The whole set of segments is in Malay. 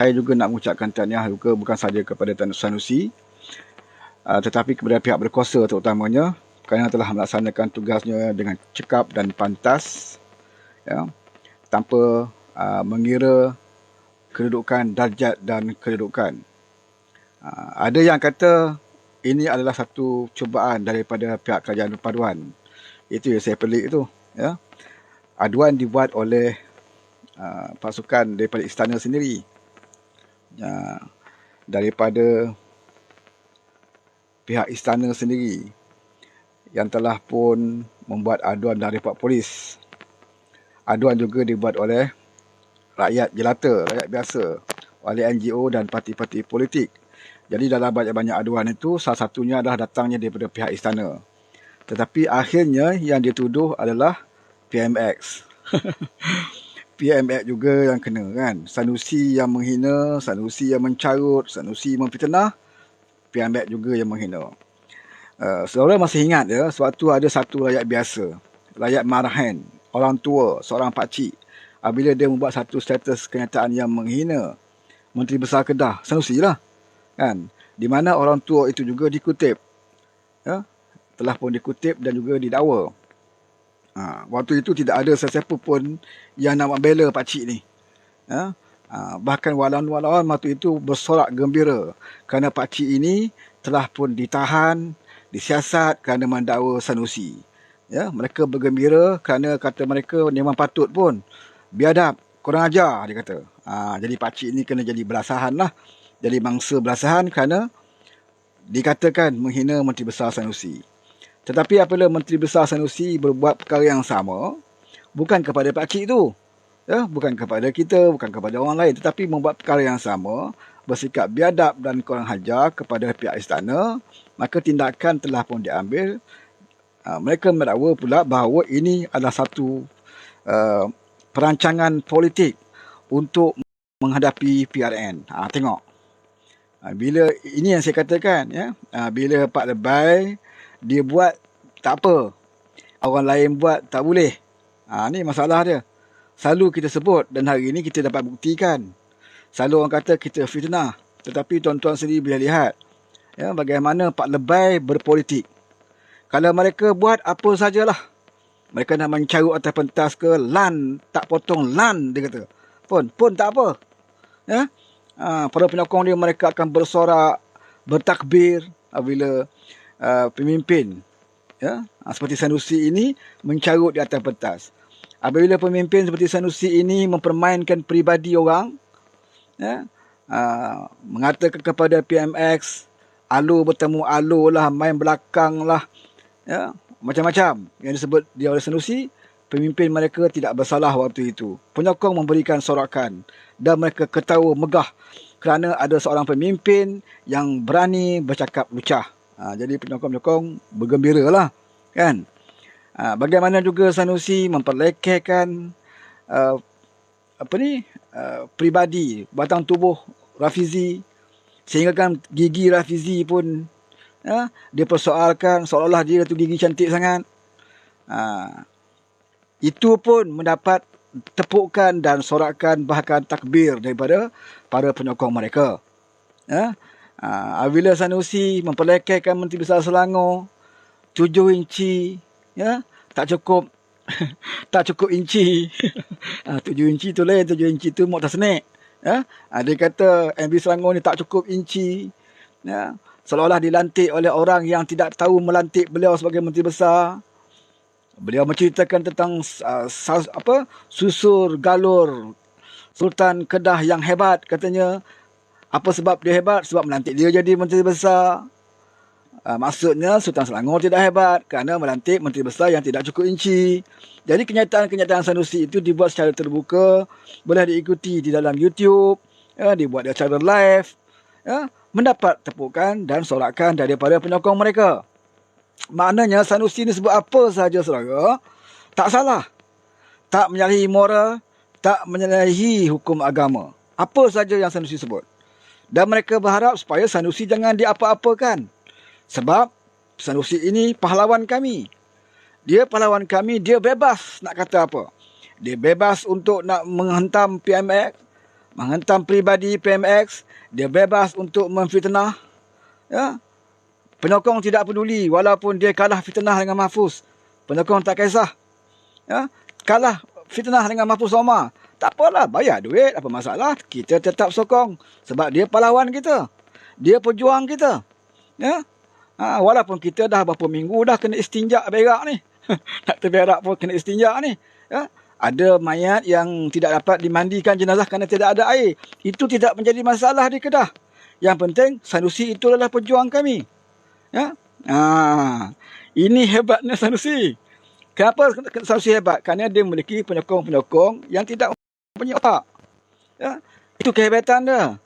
Saya juga nak mengucapkan tahniah juga bukan sahaja kepada Tan Sanusi, tetapi kepada pihak berkuasa terutamanya kerana telah melaksanakan tugasnya dengan cekap dan pantas, ya, tanpa mengira kedudukan, darjat dan kedudukan. Ada yang kata ini adalah satu cubaan daripada pihak kerajaan perpaduan. Itu yang saya pelik tu. Ya. Aduan dibuat oleh pasukan daripada istana sendiri. Daripada pihak istana sendiri yang telah pun membuat aduan dari report polis. Aduan juga dibuat oleh rakyat jelata, rakyat biasa, oleh NGO dan parti-parti politik. Jadi dalam banyak-banyak aduan itu, salah satunya adalah datangnya daripada pihak istana. Tetapi akhirnya yang dituduh adalah PMX. PMX juga yang kena kan. Sanusi yang menghina, Sanusi yang mencarut, Sanusi memfitnah, PMX juga yang menghina. Saudara masih ingat ya, sewaktu ada satu rakyat biasa, rakyat marahan, orang tua, seorang pakcik, apabila dia membuat satu status kenyataan yang menghina Menteri Besar Kedah, Sanusi lah, kan, di mana orang tua itu juga dikutip, ya, telah pun dikutip dan juga didakwa. Waktu itu tidak ada sesiapa pun yang nak membela pakcik ni. Ya. Bahkan walaupun waktu itu bersorak gembira kerana pakcik ini telah pun ditahan, disiasat kerana mendakwa Sanusi. Ya, mereka bergembira kerana kata mereka memang patut pun. Biadab, kurang ajar, dia kata. Jadi pakcik ini kena jadi belasahan lah. Jadi mangsa belasahan kerana dikatakan menghina Menteri Besar Sanusi. Tetapi apabila Menteri Besar Sanusi berbuat perkara yang sama, bukan kepada pakcik tu, ya, bukan kepada kita, bukan kepada orang lain, tetapi membuat perkara yang sama, bersikap biadab dan kurang hajar kepada pihak istana, maka tindakan telah pun diambil. Mereka mendakwa pula bahawa ini adalah satu perancangan politik untuk menghadapi PRN. Tengok. Bila ini yang saya katakan, ya, bila Pak Lebay dia buat tak apa, orang lain buat tak boleh. Ni masalah dia. Selalu kita sebut dan hari ini kita dapat buktikan. Selalu orang kata kita fitnah, tetapi tuan-tuan sendiri boleh lihat, ya, bagaimana Pak Lebay berpolitik. Kalau mereka buat apa sajalah, mereka nak mencarut atas pentas ke, lan tak potong lan, dia kata, pun tak apa, ya. Para penyokong dia mereka akan bersorak, bertakbir apabila pemimpin, ya, seperti Sanusi ini mencarut di atas pentas. Apabila pemimpin seperti Sanusi ini mempermainkan peribadi orang, ya, mengatakan kepada PMX, Alo bertemu Alo lah, main belakang lah, ya, macam-macam yang disebut dia oleh Sanusi, pemimpin mereka tidak bersalah waktu itu. Penyokong memberikan sorakan dan mereka ketawa megah kerana ada seorang pemimpin yang berani bercakap lucah. Jadi penyokong-penyokong bergembira lah, kan. Bagaimana juga Sanusi memperlekehkan peribadi, batang tubuh Rafizi, sehingga kan gigi Rafizi pun, ya, dia persoalkan seolah-olah dia tu gigi cantik sangat. Itu pun mendapat tepukan dan sorakan bahkan takbir daripada para penyokong mereka. Ya. Apabila Sanusi memperlekehkan Menteri Besar Selangor 7 inci, ya, tak cukup tak cukup inci. 7 inci tu lain, 7 inci tu Moktas Senik. Ya. Dia kata MB Selangor ni tak cukup inci. Ya. Seolah-olah dilantik oleh orang yang tidak tahu melantik beliau sebagai Menteri Besar. Beliau menceritakan tentang susur galur Sultan Kedah yang hebat, katanya. Apa sebab dia hebat? Sebab melantik dia jadi Menteri Besar. Maksudnya Sultan Selangor tidak hebat kerana melantik Menteri Besar yang tidak cukup inci. Jadi kenyataan-kenyataan Sanusi itu dibuat secara terbuka, boleh diikuti di dalam YouTube, ya, dibuat secara live, ya, mendapat tepukan dan sorakan daripada penyokong mereka. Maknanya Sanusi ni sebut apa sahaja, saudara, tak salah, tak menyalahi moral, tak menyalahi hukum agama. Apa saja yang Sanusi sebut. Dan mereka berharap supaya Sanusi jangan diapa-apakan. Sebab Sanusi ini pahlawan kami. Dia pahlawan kami, dia bebas nak kata apa. Dia bebas untuk nak menghentam PMX, menghentam pribadi PMX, dia bebas untuk memfitnah. Ya, penyokong tidak peduli walaupun dia kalah fitnah dengan Mahfuz. Penyokong tak kisah. Ya, kalah fitnah dengan Mahfuz Omar. Tak apalah, bayar duit, apa masalah. Kita tetap sokong sebab dia pahlawan kita. Dia pejuang kita. Ya. Walaupun kita dah berapa minggu dah kena istinja berak ni. Nak terberak pun kena istinja ni. Ya. Ada mayat yang tidak dapat dimandikan jenazah kerana tidak ada air. Itu tidak menjadi masalah di Kedah. Yang penting Sanusi itu adalah pejuang kami. Ya. Ini hebatnya Sanusi. Kenapa Sanusi hebat? Kerana dia memiliki penyokong-penyokong yang tidak punya otak. Ya. Itu kehebatan dia.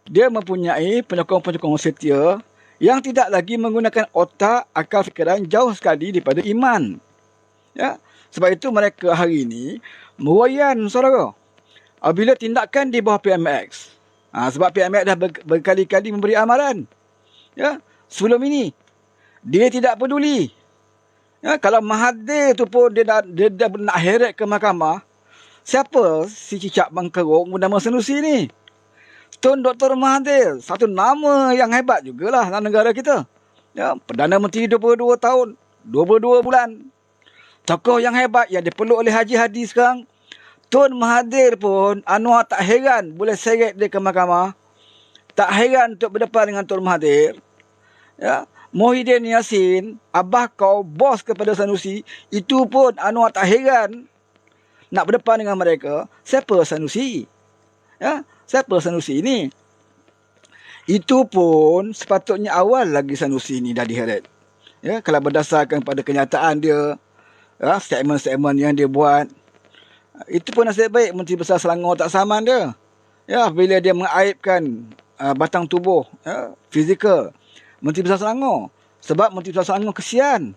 Dia mempunyai penyokong-penyokong setia yang tidak lagi menggunakan otak, akal fikiran jauh sekali daripada iman. Ya. Sebab itu mereka hari ini meroyan, saudara, apabila tindakan di bawah PMX. Sebab PMX dah berkali-kali memberi amaran. Ya. Sebelum ini, dia tidak peduli. Ya. Kalau Mahathir tu pun dia dah nak heret ke mahkamah, siapa si cicak bangkerong bernama Sanusi ni? Tun Dr. Mahathir, satu nama yang hebat jugalah dalam negara kita. Ya, Perdana Menteri 22 tahun, 22 bulan. Tokoh yang hebat yang dipeluk oleh Haji Hadi sekarang. Tun Mahathir pun, Anwar tak heran boleh seret dia ke mahkamah. Tak heran untuk berdepan dengan Tun Mahathir. Ya, Muhyiddin Yassin, abah kau, bos kepada Sanusi, itu pun Anwar tak heran nak berdepan dengan mereka. Siapa Sanusi? Ya, siapa Sanusi ini? Itu pun sepatutnya awal lagi Sanusi ini dah diheret. Ya, kalau berdasarkan pada kenyataan dia, ya, statement-statement yang dia buat, itu pun nasib baik Menteri Besar Selangor tak saman dia. Ya, bila dia mengaibkan batang tubuh, ya, fizikal Menteri Besar Selangor. Sebab Menteri Besar Selangor kesian.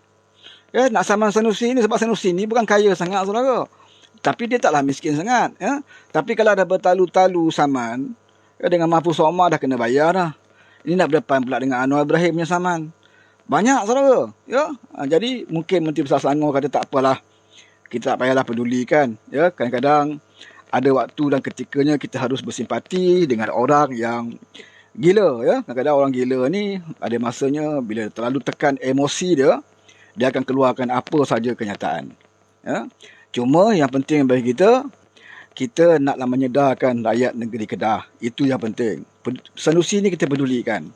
Ya, nak saman Sanusi ini sebab Sanusi ini bukan kaya sangat, saudara. Tapi dia taklah miskin sangat. Ya. Tapi kalau ada bertalu-talu saman, ya, dengan Mahfuz Omar dah kena bayar dah. Ini nak berdepan pula dengan Anwar Ibrahim punya saman. Banyak, saudara. Ya. Jadi mungkin Menteri Besar Selangor kata tak apalah. Kita tak payahlah pedulikan. Ya. Kadang-kadang ada waktu dan ketikanya kita harus bersimpati dengan orang yang gila. Ya. Kadang-kadang orang gila ni ada masanya bila terlalu tekan emosi dia, dia akan keluarkan apa saja kenyataan. Ya. Cuma yang penting bagi kita naklah menyedarkan rakyat negeri Kedah. Itu yang penting. Sanusi ni kita pedulikan.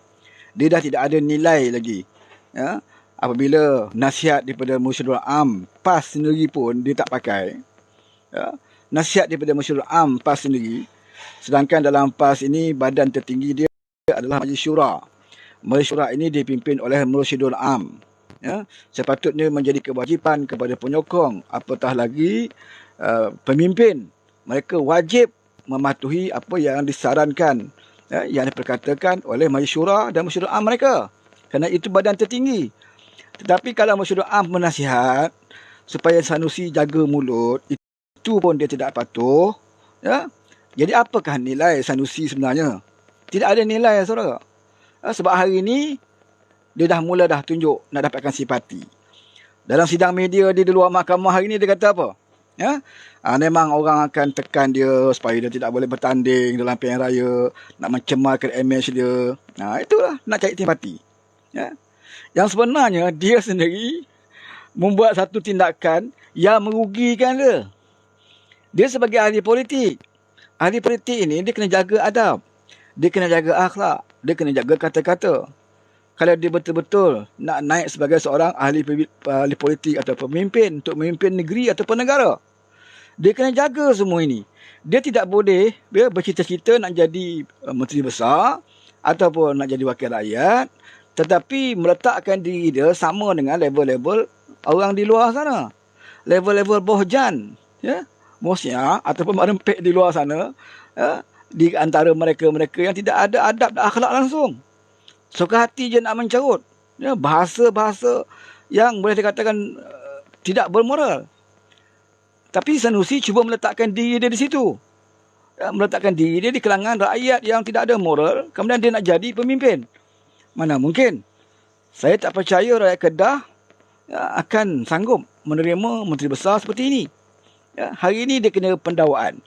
Dia dah tidak ada nilai lagi. Ya? Apabila nasihat daripada Mursyidul Am PAS sendiri pun dia tak pakai. Ya? Nasihat daripada Mursyidul Am PAS sendiri. Sedangkan dalam PAS ini badan tertinggi dia adalah Majlis Syura. Majlis Syura ini dipimpin oleh Mursyidul Am. Ya, sepatutnya menjadi kewajipan kepada penyokong, apatah lagi pemimpin. Mereka wajib mematuhi apa yang disarankan, ya, yang diperkatakan oleh Majlis Syura dan Mursyidul Am mereka. Kerana itu badan tertinggi. Tetapi kalau Mursyidul Am menasihat supaya Sanusi jaga mulut, itu pun dia tidak patuh. Ya. Jadi apakah nilai Sanusi sebenarnya? Tidak ada nilai, saudara. Ya, sebab hari ini dia dah mula tunjuk nak dapatkan simpati. Dalam sidang media dia di luar mahkamah hari ni dia kata apa? Ya? Memang orang akan tekan dia supaya dia tidak boleh bertanding dalam pilihan raya, nak mencemarkan image dia. Itulah nak cari simpati. Ya? Yang sebenarnya dia sendiri membuat satu tindakan yang merugikan dia. Dia sebagai ahli politik. Ahli politik ini dia kena jaga adab. Dia kena jaga akhlak. Dia kena jaga kata-kata. Kalau dia betul-betul nak naik sebagai seorang ahli politik atau pemimpin untuk memimpin negeri atau negara, dia kena jaga semua ini. Dia tidak boleh bercita-cita nak jadi menteri besar ataupun nak jadi wakil rakyat, tetapi meletakkan diri dia sama dengan level-level orang di luar sana. Level-level bohjan, ya, Mosya ataupun merempek di luar sana, ya, di antara mereka-mereka yang tidak ada adab dan akhlak langsung. Suka hati je nak mencarut. Ya, bahasa-bahasa yang boleh dikatakan tidak bermoral. Tapi Sanusi cuba meletakkan diri dia di situ. Ya, meletakkan diri dia di kalangan rakyat yang tidak ada moral. Kemudian dia nak jadi pemimpin. Mana mungkin. Saya tak percaya rakyat Kedah akan sanggup menerima menteri besar seperti ini. Ya, hari ini dia kena pendakwaan.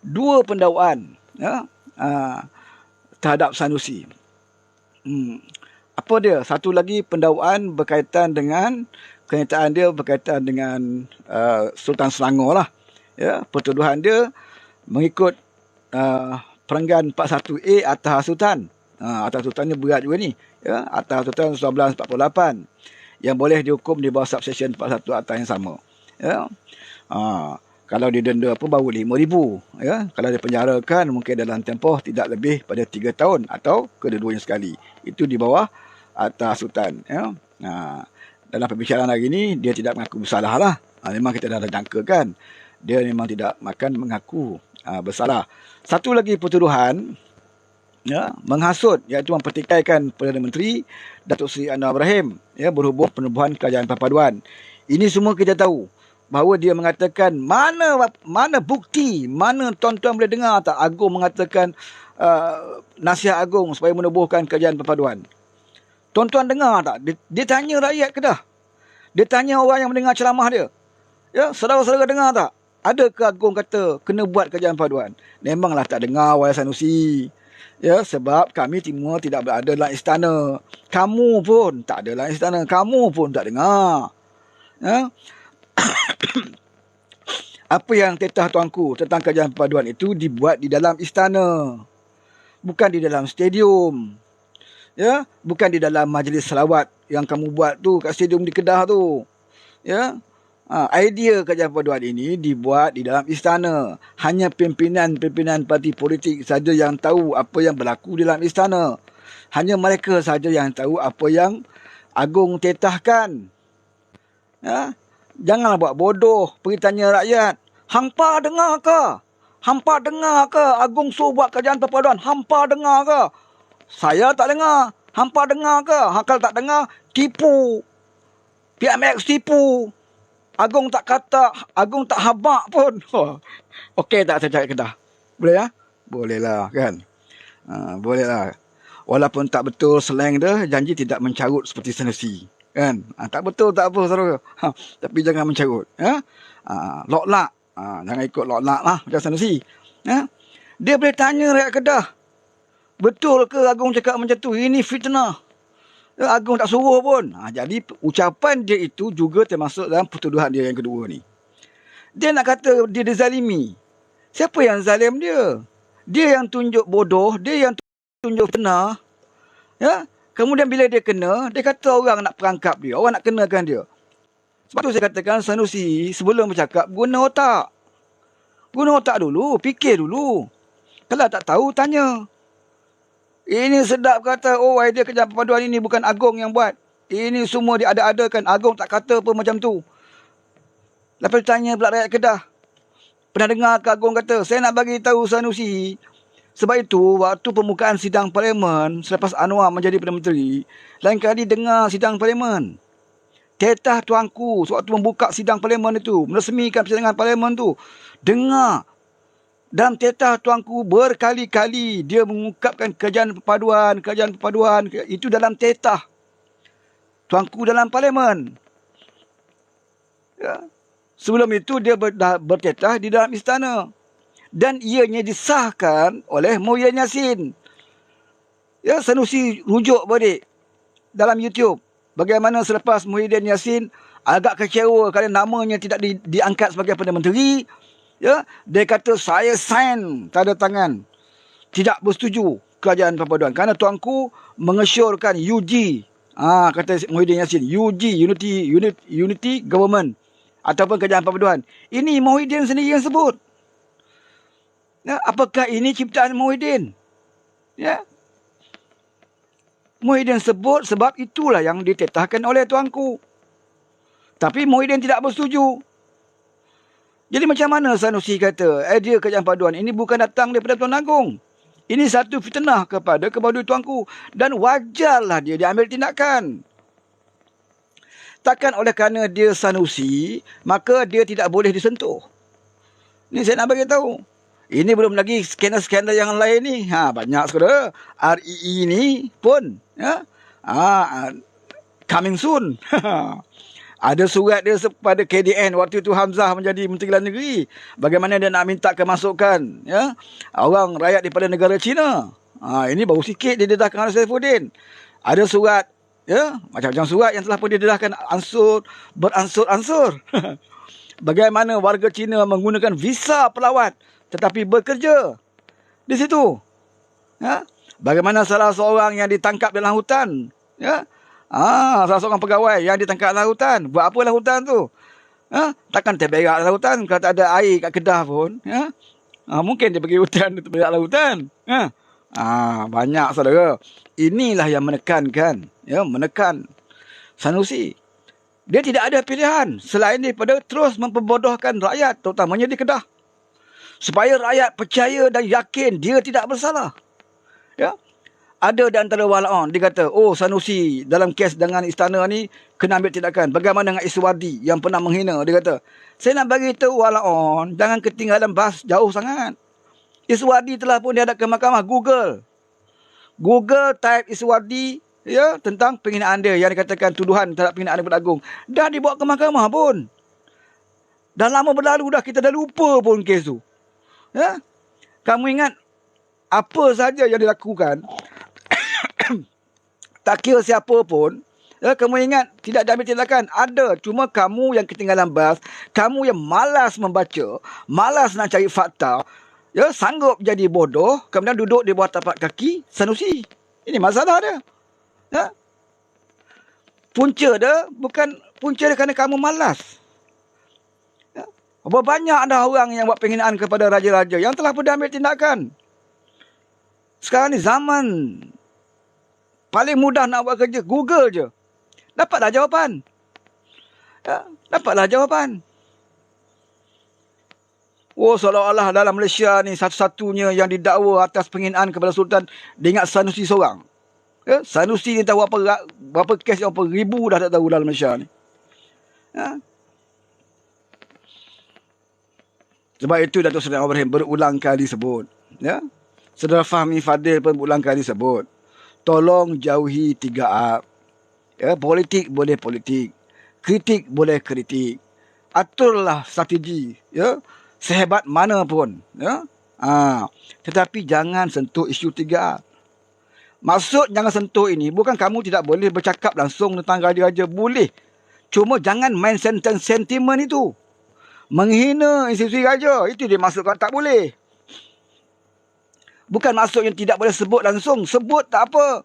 2 pendakwaan ya, terhadap Sanusi. Apa dia? Satu lagi pendakwaan berkaitan dengan kenyataan dia berkaitan dengan Sultan Selangor lah. Ya, pertuduhan dia mengikut perenggan 41A Atas Sultan. Atas Sultan ni berat juga ni. Ya, Atas Sultan 1948 yang boleh dihukum di bawah subsection 41 Atas yang sama. Ya. Kalau didenda apa baru 5,000, ya. Kalau dipenjarakan mungkin dalam tempoh tidak lebih pada 3 tahun atau kedua-duanya sekali. Itu di bawah Atas Sultan, ya. Dalam pembicaraan hari ini dia tidak mengaku bersalah lah. Memang kita dah jangkakan dia memang tidak mengaku bersalah. Satu lagi pertuduhan, ya, menghasut, iaitu mempertikaikan Perdana Menteri Datuk Seri Anwar Ibrahim, ya, berhubung penubuhan kerajaan perpaduan. Ini semua kita tahu bahawa dia mengatakan mana bukti, mana tuan-tuan boleh dengar tak Agung mengatakan nasihat Agung supaya menubuhkan kerajaan perpaduan. Tuan-tuan dengar tak? Dia tanya rakyat Kedah. Dia tanya orang yang mendengar ceramah dia. Ya, saudara-saudara dengar tak? Adakah Agung kata kena buat kerajaan perpaduan? Memanglah tak dengar wahai Sanusi. Ya, sebab kami semua tidak berada dalam istana. Kamu pun tak ada dalam istana. Kamu pun tak dengar. Ya. Apa yang tetah tuanku tentang kerajaan perpaduan itu dibuat di dalam istana. Bukan di dalam stadium. Ya, bukan di dalam majlis selawat yang kamu buat tu kat stadium di Kedah tu. Ya. Idea kerajaan perpaduan ini dibuat di dalam istana. Hanya pimpinan-pimpinan parti politik saja yang tahu apa yang berlaku di dalam istana. Hanya mereka saja yang tahu apa yang Agung tetahkan. Ya. Janganlah buat bodoh, pergi tanya rakyat. Hampa dengar ke? Hampa dengar ke Agung suruh buat kerajaan perpaduan? Hampa dengar ke? Saya tak dengar. Hampa dengar ke? Kalau tak dengar, tipu. PMX tipu. Agung tak kata, Agung tak habak pun. Okey tak saya cakap Kedah? Boleh ya? Boleh lah kan? Boleh lah. Walaupun tak betul slang dia, janji tidak mencarut seperti Sanusi. Kan? Tak betul tak apa saudara. Tapi jangan mencarut. Ya? Loklak. Jangan ikut loklak lah macam Sanusi. Ya? Dia boleh tanya rakyat Kedah. Betul ke Agung cakap macam tu? Ini fitnah. Agung tak suruh pun. Jadi ucapan dia itu juga termasuk dalam pertuduhan dia yang kedua ni. Dia nak kata dia dizalimi. Siapa yang zalim dia? Dia yang tunjuk bodoh. Dia yang tunjuk fitnah. Ya? Kemudian bila dia kena, dia kata orang nak perangkap dia. Orang nak kenakan dia. Sebab tu saya katakan Sanusi sebelum bercakap guna otak. Guna otak dulu. Fikir dulu. Kalau tak tahu, tanya. Ini sedap kata, oh idea kerajaan perpaduan ini bukan Agung yang buat. Ini semua dia ada-adakan. Agung tak kata apa macam tu. Lepas tanya pula rakyat Kedah. Pernah dengar ke Agung kata, saya nak bagi tahu Sanusi. Sebab itu, waktu pembukaan sidang parlimen, selepas Anwar menjadi Perdana Menteri, lain kali dengar sidang parlimen. Tetah tuanku, sewaktu membuka sidang parlimen itu, meresmikan persidangan parlimen tu, dengar. Dalam tetah tuanku berkali-kali dia mengungkapkan kerajaan perpaduan, itu dalam tetah tuanku dalam parlimen. Ya. Sebelum itu dia bertetah di dalam istana. Dan ianya disahkan oleh Muhyiddin Yassin. Ya, Sanusi rujuk balik dalam YouTube. Bagaimana selepas Muhyiddin Yassin agak kecewa kerana namanya tidak diangkat sebagai Perdana Menteri. Ya, dia kata saya sign tanda tangan tidak bersetuju kerajaan perpaduan kerana tuanku mengesyorkan UG. Kata Muhyiddin Yassin, UG, Unity Government ataupun kerajaan perpaduan. Ini Muhyiddin sendiri yang sebut. Ya, apakah ini ciptaan Muhyiddin? Ya. Muhyiddin sebut sebab itulah yang ditetahkan oleh tuanku. Tapi Muhyiddin tidak bersetuju. Jadi macam mana Sanusi kata idea kerajaan perpaduan ini bukan datang daripada Tuan Agong. Ini satu fitnah kepada kebudayaan tuanku. Dan wajarlah dia ambil tindakan. Takkan oleh kerana dia Sanusi, maka dia tidak boleh disentuh. Ini saya nak bagi tahu. Ini belum lagi skandal-skandal yang lain ni. Banyak saudara. REE ni pun. Ya? Coming soon. Ada surat dia kepada KDN waktu itu Hamzah menjadi Menteri Dalam Negeri. Bagaimana dia nak minta kemasukan ya, orang rakyat daripada negara China. Ini baru sikit dia dedahkan oleh Saifuddin. Ada surat ya, macam-macam surat yang telah pun didedahkan beransur-ansur. Bagaimana warga Cina menggunakan visa pelawat tetapi bekerja di situ. Ya? Bagaimana salah seorang yang ditangkap dalam hutan, ya? Salah seorang pegawai yang ditangkap dalam hutan. Buat apa dalam hutan tu? Takkan terberak dalam hutan kalau tak ada air kat Kedah pun, ya? Mungkin dia pergi hutan, dia terberak dalam hutan. Banyak saudara. Inilah yang menekankan, ya, menekan Sanusi. Dia tidak ada pilihan selain daripada terus memperbodohkan rakyat, terutamanya di Kedah. Supaya rakyat percaya dan yakin dia tidak bersalah. Ya. Ada di antara walaon, dia kata, Sanusi dalam kes dengan istana ni kena ambil tindakan. Bagaimana dengan Iswadi yang pernah menghina? Dia kata, saya nak bagi tahu walaon, jangan ketinggalan bas jauh sangat. Iswadi telah pun dihadap ke mahkamah. Google type Iswadi, ya, tentang penghinaan dia yang dikatakan tuduhan terhadap penghinaan Agung Agung. Dah dibawa ke mahkamah pun. Dah lama berlalu dah, kita dah lupa pun kes tu. Ya? Kamu ingat apa saja yang dilakukan, tak kira siapa pun, ya, kamu ingat tidak diambil tindakan? Ada, cuma kamu yang ketinggalan bas, kamu yang malas membaca, malas nak cari fakta, ya, sanggup jadi bodoh, kemudian duduk di bawah tapak kaki Sanusi. Ini masalah dia. Ya? Punca dia kerana kamu malas. Ya? Berapa banyak ada orang yang buat penghinaan kepada raja-raja yang telah pun diambil tindakan. Sekarang ni zaman paling mudah nak buat kerja, Google je. Dapatlah jawapan. Ya? Dapatlah jawapan. Seolah-olah dalam Malaysia ni satu-satunya yang didakwa atas penghinaan kepada Sultan, dia ingat Sanusi seorang. Ya? Sanusi ni tahu berapa kes, berapa ribu dah tak tahu dalam Malaysia ni. Ya? Sebab itu Datuk Seri Ibrahim berulang kali sebut. Ya? Saudara Fahmi Fadil pun berulang kali sebut. Tolong jauhi 3R. Ya? Politik boleh politik. Kritik boleh kritik. Aturlah strategi. Ya? Sehebat mana pun. Ya? Tetapi jangan sentuh isu 3R. Maksud jangan sentuh ini bukan kamu tidak boleh bercakap langsung tentang raja-raja. Boleh. Cuma jangan main sentimen itu. Menghina institusi raja. Itu dia maksudkan tak boleh. Bukan maksud yang tidak boleh sebut langsung. Sebut tak apa.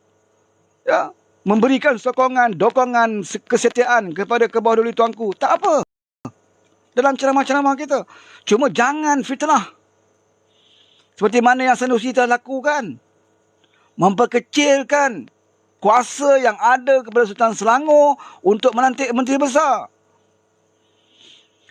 Ya? Memberikan sokongan, dokongan, kesetiaan kepada kebawah duli tuanku. Tak apa. Dalam ceramah-ceramah kita. Cuma jangan fitnah. Seperti mana yang Sanusi telah lakukan. Memperkecilkan kuasa yang ada kepada Sultan Selangor untuk melantik Menteri Besar.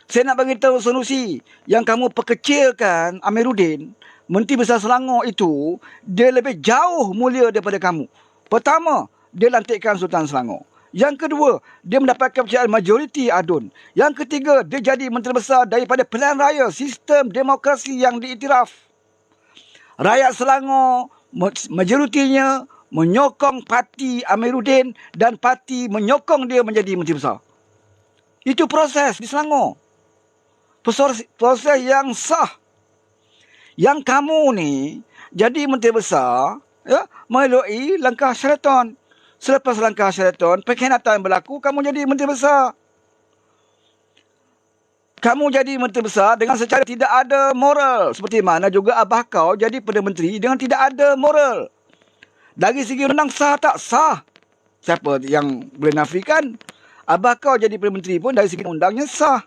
Saya nak bagi tahu Sanusi, yang kamu perkecilkan Amiruddin, Menteri Besar Selangor itu, dia lebih jauh mulia daripada kamu. Pertama, dia lantikkan Sultan Selangor. Yang kedua, dia mendapatkan kepercayaan majoriti ADUN. Yang ketiga, dia jadi Menteri Besar daripada pilihan raya, sistem demokrasi yang diiktiraf. Rakyat Selangor majoritinya menyokong parti Amiruddin dan parti menyokong dia menjadi Menteri Besar. Itu proses di Selangor. Proses yang sah. Yang kamu ni jadi Menteri Besar, ya, melalui langkah Sheraton. Selepas langkah Sheraton, pengkhianatan berlaku, kamu jadi Menteri Besar. Kamu jadi Menteri Besar dengan secara tidak ada moral. Seperti mana juga abah kau jadi Perdana Menteri dengan tidak ada moral. Dari segi undang sah tak sah. Siapa yang boleh nafikan? Abah kau jadi Perdana Menteri pun dari segi undangnya sah.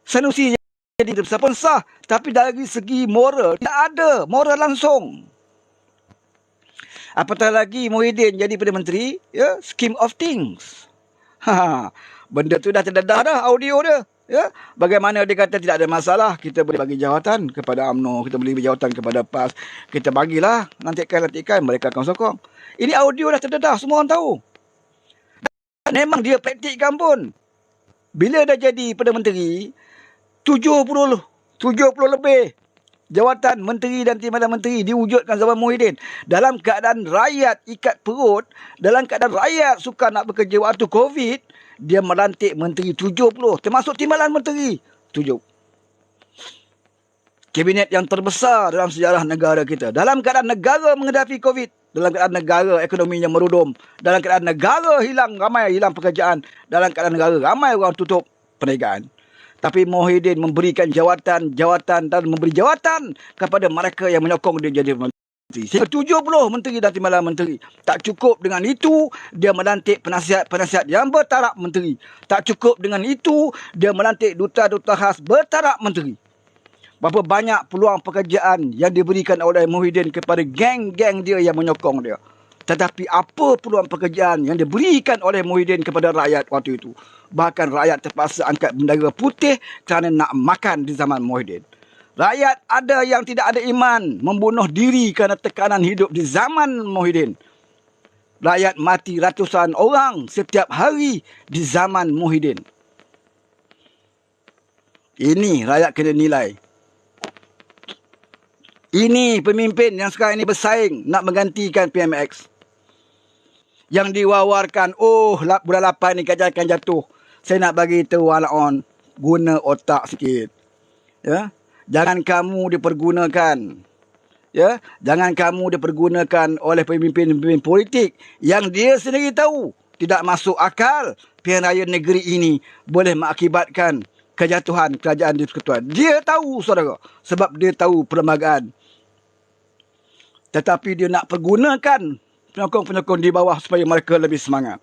Sanusi jadi Menteri Besar pun sah. Tapi dari segi moral, tidak ada moral langsung. Apatah lagi Muhyiddin jadi Perdana Menteri, ya, scheme of things. Benda tu dah terdedah dah audio dia. Ya, bagaimana dia kata tidak ada masalah, kita boleh bagi jawatan kepada UMNO, kita boleh bagi jawatan kepada PAS, kita bagilah lantikan, mereka akan sokong. Ini audio dah terdedah, semua orang tahu. Dan memang dia praktikkan pun. Bila dah jadi Perdana Menteri, 70 lebih jawatan menteri dan timbalan menteri diwujudkan zaman Muhyiddin. Dalam keadaan rakyat ikat perut, dalam keadaan rakyat suka nak bekerja waktu COVID, dia melantik menteri 70, termasuk timbalan menteri 7. Kabinet yang terbesar dalam sejarah negara kita. Dalam keadaan negara menghadapi COVID, dalam keadaan negara ekonominya merudum, dalam keadaan negara ramai hilang pekerjaan, dalam keadaan negara ramai orang tutup perniagaan. Tapi Muhyiddin memberikan jawatan dan memberi jawatan kepada mereka yang menyokong dia jadi menteri. 70 menteri dan timbalan menteri. Tak cukup dengan itu, dia melantik penasihat yang bertaraf menteri. Tak cukup dengan itu, dia melantik duta-duta khas bertaraf menteri. Berapa banyak peluang pekerjaan yang diberikan oleh Muhyiddin kepada geng-geng dia yang menyokong dia. Tetapi apa peluang pekerjaan yang diberikan oleh Muhyiddin kepada rakyat waktu itu? Bahkan rakyat terpaksa angkat bendera putih kerana nak makan di zaman Muhyiddin. Rakyat ada yang tidak ada iman, membunuh diri kerana tekanan hidup di zaman Muhyiddin. Rakyat mati ratusan orang setiap hari di zaman Muhyiddin. Ini rakyat kena nilai. Ini pemimpin yang sekarang ini bersaing nak menggantikan PMX. Yang diwawarkan, bulan 8 ni kajian akan jatuh. Saya nak bagi tahu on, guna otak sikit. Ya? Jangan kamu dipergunakan. Ya? Jangan kamu dipergunakan oleh pemimpin-pemimpin politik yang dia sendiri tahu tidak masuk akal pilihan raya negeri ini boleh mengakibatkan kejatuhan kerajaan di persekutuan. Dia tahu, saudara, sebab dia tahu perlembagaan. Tetapi dia nak pergunakan penyokong-penyokong di bawah supaya mereka lebih semangat.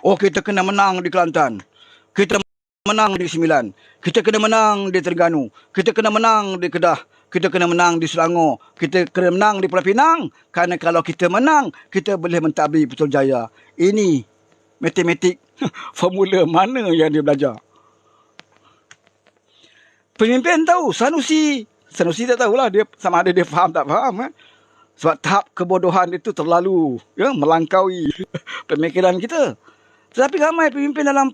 Kita kena menang di Kelantan. Kita menang di Sembilan. Kita kena menang di Terengganu. Kita kena menang di Kedah. Kita kena menang di Selangor. Kita kena menang di Pulau Pinang. Kerana kalau kita menang, kita boleh mentadbir Putrajaya. Ini matematik formula mana yang dia belajar. Pemimpin tahu. Sanusi tak tahulah dia sama ada dia faham tak faham. Sebab tahap kebodohan itu terlalu melangkaui pemikiran kita. Tetapi ramai pemimpin dalam